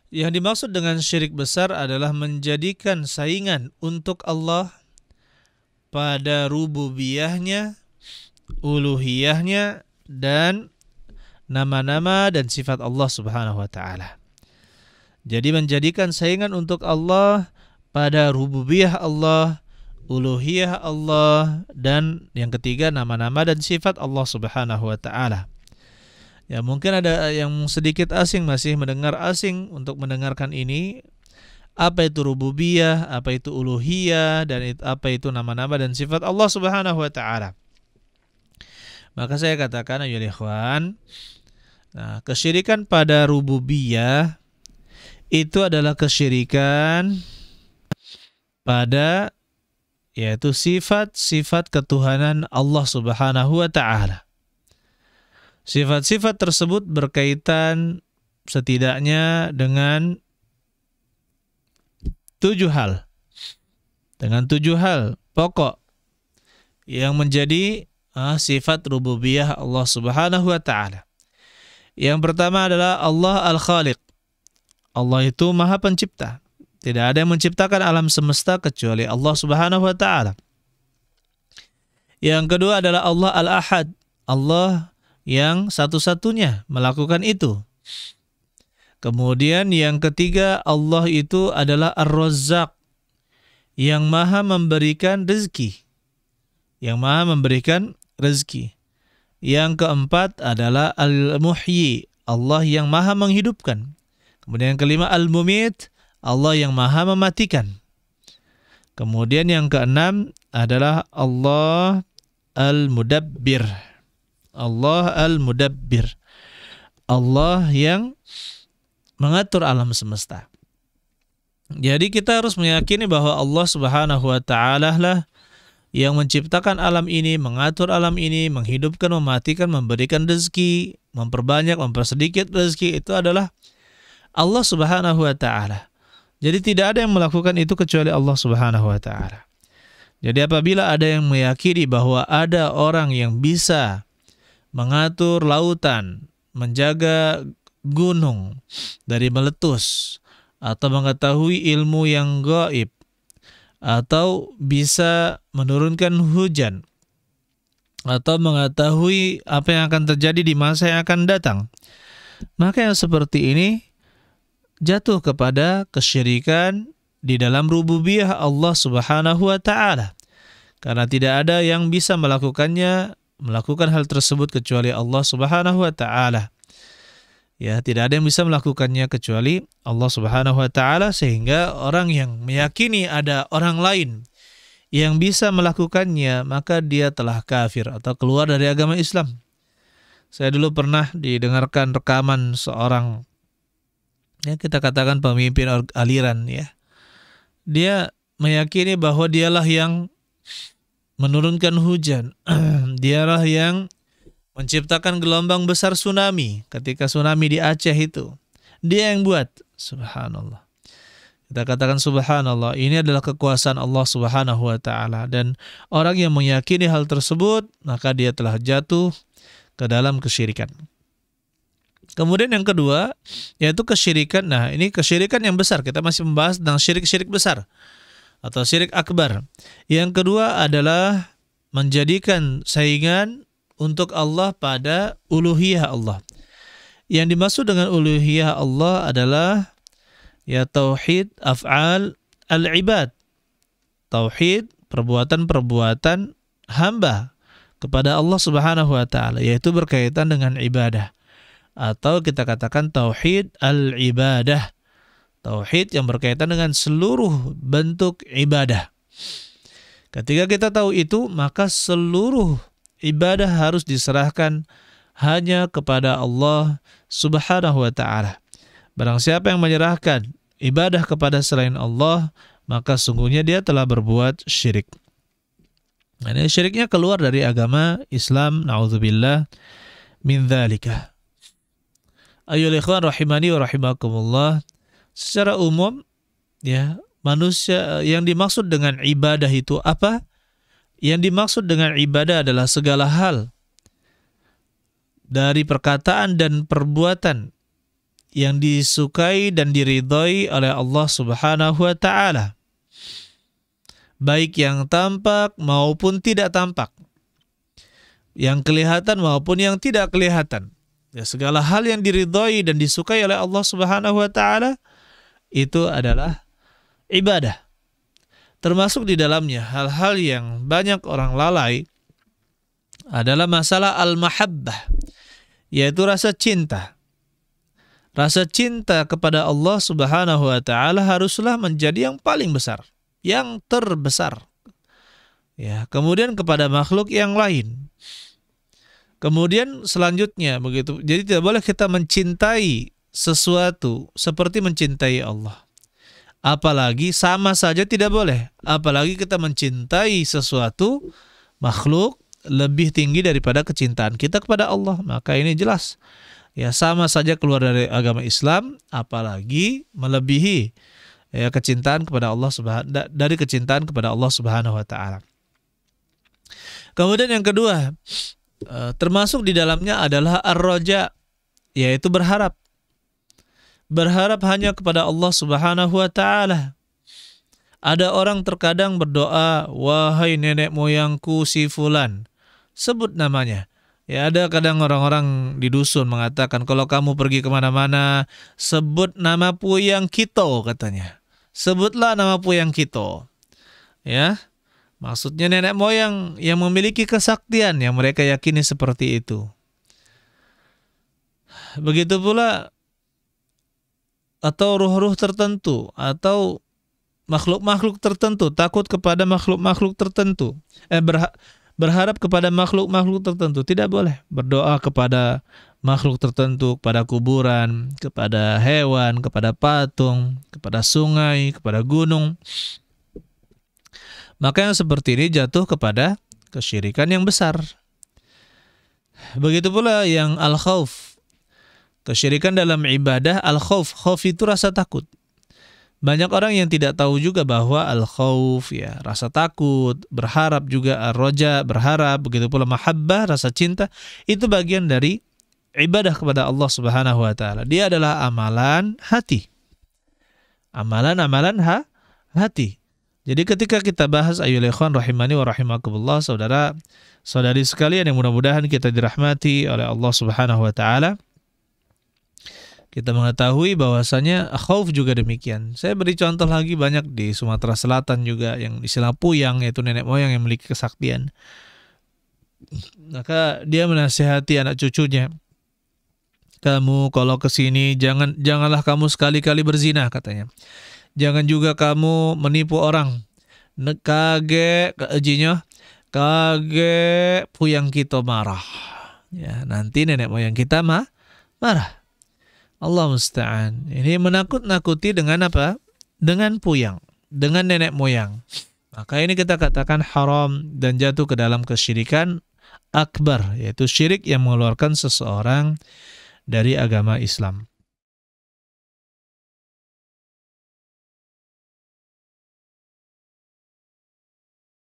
Yang dimaksud dengan syirik besar adalah menjadikan saingan untuk Allah pada rububiyahnya, uluhiyahnya, dan nama-nama dan sifat Allah Subhanahu wa taala. Jadi menjadikan saingan untuk Allah pada rububiyah Allah, uluhiyah Allah, dan yang ketiga nama-nama dan sifat Allah Subhanahu wa taala. Ya, mungkin ada yang sedikit asing, masih mendengar asing untuk mendengarkan ini. Apa itu rububiyah, apa itu uluhiyah, dan apa itu nama-nama dan sifat Allah Subhanahu wa taala. Maka saya katakan ayo ikhwan, nah, kesyirikan pada rububiyah itu adalah kesyirikan pada yaitu sifat-sifat ketuhanan Allah Subhanahu wa taala. Sifat-sifat tersebut berkaitan setidaknya dengan 7 hal. Dengan 7 hal pokok yang menjadi sifat rububiyah Allah Subhanahu wa taala. Yang pertama adalah Allah Al-Khaliq. Allah itu Maha Pencipta. Tidak ada yang menciptakan alam semesta kecuali Allah Subhanahu wa taala. Yang kedua adalah Allah Al-Ahad. Allah yang satu-satunya melakukan itu. Kemudian yang ketiga, Allah itu adalah Ar-Razzaq, yang Maha memberikan rezeki. Yang Maha memberikan rezeki. Yang keempat adalah Al-Muhyi, Allah yang Maha menghidupkan. Kemudian yang kelima Al-Mumit, Allah yang Maha mematikan. Kemudian yang keenam adalah Allah Al-Mudabbir. Allah Al-Mudabbir, Allah yang mengatur alam semesta. Jadi kita harus meyakini bahwa Allah Subhanahu wa taala lah yang menciptakan alam ini, mengatur alam ini, menghidupkan, mematikan, memberikan rezeki, memperbanyak, mempersedikit rezeki, itu adalah Allah Subhanahu wa taala. Jadi tidak ada yang melakukan itu kecuali Allah Subhanahu wa taala. Jadi apabila ada yang meyakini bahwa ada orang yang bisa mengatur lautan, menjaga gunung dari meletus, atau mengetahui ilmu yang gaib, atau bisa menurunkan hujan, atau mengetahui apa yang akan terjadi di masa yang akan datang, maka yang seperti ini jatuh kepada kesyirikan di dalam rububiyah Allah Subhanahu wa taala. Karena tidak ada yang bisa melakukan hal tersebut kecuali Allah Subhanahu wa taala. Ya, tidak ada yang bisa melakukannya kecuali Allah Subhanahu wa taala, sehingga orang yang meyakini ada orang lain yang bisa melakukannya, maka dia telah kafir atau keluar dari agama Islam. Saya dulu pernah didengarkan rekaman seorang, ya kita katakan pemimpin aliran, ya. Dia meyakini bahwa dialah yang menurunkan hujan. Dialah yang menciptakan gelombang besar tsunami ketika tsunami di Aceh itu. Dia yang buat. Subhanallah. Kita katakan subhanallah, ini adalah kekuasaan Allah Subhanahu wa taala, dan orang yang meyakini hal tersebut maka dia telah jatuh ke dalam kesyirikan. Kemudian yang kedua yaitu kesyirikan. Nah, ini kesyirikan yang besar. Kita masih membahas tentang syirik-syirik besar atau syirik akbar. Yang kedua adalah menjadikan saingan untuk Allah pada uluhiyah Allah. Yang dimaksud dengan uluhiyah Allah adalah ya tauhid af'al al-ibad. Tauhid perbuatan-perbuatan hamba kepada Allah Subhanahu wa taala, yaitu berkaitan dengan ibadah. Atau kita katakan tauhid al-ibadah. Tauhid yang berkaitan dengan seluruh bentuk ibadah. Ketika kita tahu itu, maka seluruh ibadah harus diserahkan hanya kepada Allah Subhanahu wa taala. Barang siapa yang menyerahkan ibadah kepada selain Allah, maka sungguhnya dia telah berbuat syirik. Nah, ini syiriknya keluar dari agama Islam, na'udzubillah min dzalika. Ayyuhal ikhwan rahimani wa rahimakumullah. Secara umum, ya, manusia yang dimaksud dengan ibadah itu apa? Yang dimaksud dengan ibadah adalah segala hal dari perkataan dan perbuatan yang disukai dan diridhai oleh Allah Subhanahu wa taala. Baik yang tampak maupun tidak tampak. Yang kelihatan maupun yang tidak kelihatan. Ya, segala hal yang diridhai dan disukai oleh Allah Subhanahu wa taala itu adalah ibadah. Termasuk di dalamnya hal-hal yang banyak orang lalai adalah masalah al-mahabbah, yaitu rasa cinta. Rasa cinta kepada Allah Subhanahu wa taala haruslah menjadi yang paling besar, yang terbesar. Ya, kemudian kepada makhluk yang lain. Kemudian selanjutnya begitu. Jadi tidak boleh kita mencintai sesuatu seperti mencintai Allah. Apalagi sama saja tidak boleh. Apalagi kita mencintai sesuatu makhluk lebih tinggi daripada kecintaan kita kepada Allah. Maka ini jelas. Ya, sama saja keluar dari agama Islam, apalagi melebihi ya kecintaan kepada Allah dari kecintaan kepada Allah Subhanahu wa taala. Kemudian yang kedua, termasuk di dalamnya adalah ar-raja, yaitu berharap. Berharap hanya kepada Allah Subhanahu wa taala. Ada orang terkadang berdoa, wahai nenek moyangku si fulan, sebut namanya. Ya, ada kadang orang-orang di dusun mengatakan kalau kamu pergi kemana-mana sebut nama Puyang Kito katanya. Sebutlah nama Puyang Kito. Ya, maksudnya nenek moyang yang memiliki kesaktian yang mereka yakini seperti itu. Begitu pula atau ruh-ruh tertentu atau makhluk-makhluk tertentu, takut kepada makhluk-makhluk tertentu. Berharap kepada makhluk-makhluk tertentu. Tidak boleh berdoa kepada makhluk tertentu, kepada kuburan, kepada hewan, kepada patung, kepada sungai, kepada gunung. Maka yang seperti ini jatuh kepada kesyirikan yang besar. Begitu pula yang al-khauf. Kesyirikan dalam ibadah, al-khauf. Khauf itu rasa takut. Banyak orang yang tidak tahu juga bahwa al-khauf, ya, rasa takut, berharap juga ar-raja, berharap, begitu pula mahabbah, rasa cinta, itu bagian dari ibadah kepada Allah Subhanahu wa taala. Dia adalah amalan hati. Amalan-amalan hati. Jadi ketika kita bahas ayyuhal ikhwan rahimani wa rahimakumullah, saudara-saudari sekalian yang mudah-mudahan kita dirahmati oleh Allah Subhanahu wa taala, kita mengetahui bahwasanya khauf juga demikian. Saya beri contoh lagi banyak di Sumatera Selatan juga yang istilah Puyang, yaitu nenek moyang yang memiliki kesaktian. Maka dia menasihati anak cucunya, kamu kalau ke sini janganlah kamu sekali-kali berzina katanya. Jangan juga kamu menipu orang. Kage kejinya, kage Puyang kita marah. Ya, nanti nenek moyang kita marah. Allah musta'an. Ini menakut-nakuti dengan apa? Dengan puyang, dengan nenek moyang. Maka ini kita katakan haram dan jatuh ke dalam kesyirikan akbar, yaitu syirik yang mengeluarkan seseorang dari agama Islam.